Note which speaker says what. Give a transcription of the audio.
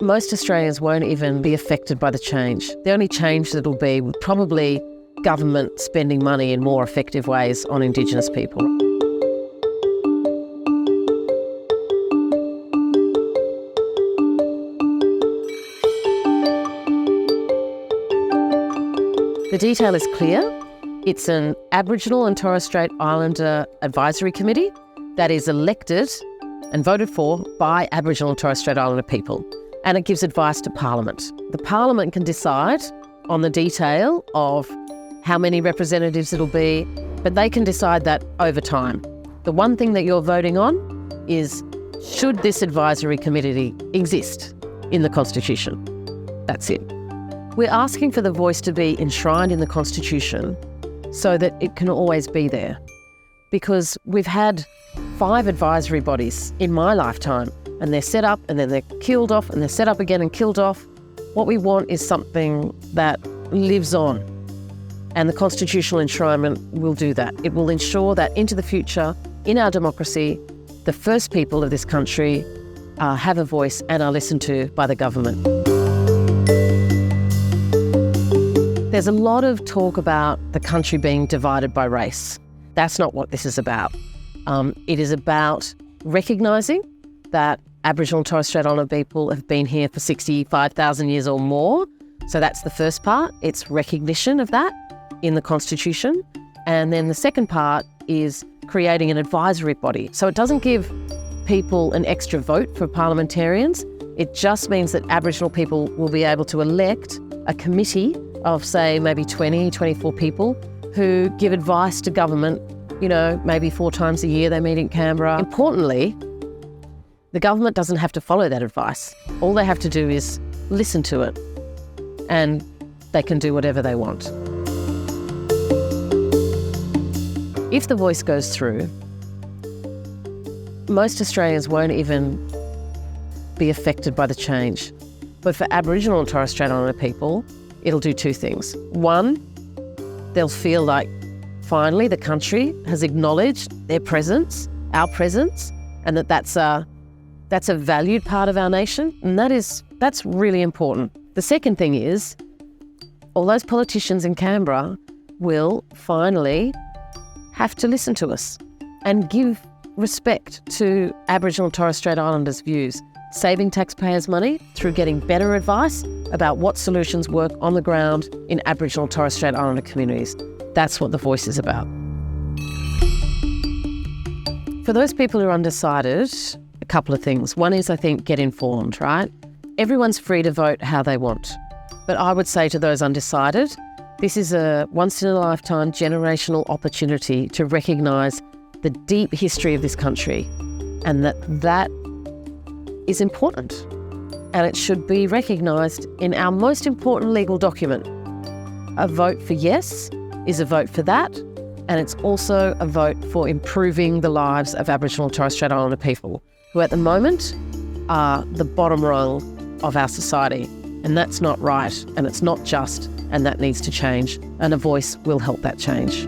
Speaker 1: Most Australians won't even be affected by the change. The only change that'll be probably government spending money in more effective ways on Indigenous people. The detail is clear. It's an Aboriginal and Torres Strait Islander Advisory Committee that is elected and voted for by Aboriginal and Torres Strait Islander people. And it gives advice to Parliament. The Parliament can decide on the detail of how many representatives it'll be, but they can decide that over time. The one thing that you're voting on is, should this advisory committee exist in the Constitution? That's it. We're asking for the voice to be enshrined in the Constitution so that it can always be there. Because we've had 5 advisory bodies in my lifetime, and they're set up and then they're killed off and they're set up again and killed off. What we want is something that lives on. And the constitutional enshrinement will do that. It will ensure that into the future, in our democracy, the first people of this country have a voice and are listened to by the government. There's a lot of talk about the country being divided by race. That's not what this is about. It is about recognising that Aboriginal and Torres Strait Islander people have been here for 65,000 years or more. So that's the first part. It's recognition of that in the Constitution. And then the second part is creating an advisory body. So it doesn't give people an extra vote for parliamentarians. It just means that Aboriginal people will be able to elect a committee of, say, maybe 20, 24 people who give advice to government, maybe 4 times a year they meet in Canberra. Importantly, the government doesn't have to follow that advice. All they have to do is listen to it, and they can do whatever they want. If the voice goes through, most Australians won't even be affected by the change. But for Aboriginal and Torres Strait Islander people, it'll do 2 things. One, they'll feel like finally the country has acknowledged their presence, our presence, and that's a valued part of our nation, and that's really important. The second thing is, all those politicians in Canberra will finally have to listen to us and give respect to Aboriginal and Torres Strait Islanders' views, saving taxpayers' money through getting better advice about what solutions work on the ground in Aboriginal and Torres Strait Islander communities. That's what the voice is about. For those people who are undecided, a couple of things. One is, I think, get informed, right? Everyone's free to vote how they want. But I would say to those undecided, this is a once-in-a-lifetime generational opportunity to recognise the deep history of this country, and that is important. And it should be recognised in our most important legal document. A vote for yes is a vote for that, and it's also a vote for improving the lives of Aboriginal and Torres Strait Islander people, who at the moment are the bottom rung of our society. And that's not right, and it's not just, and that needs to change, and a voice will help that change.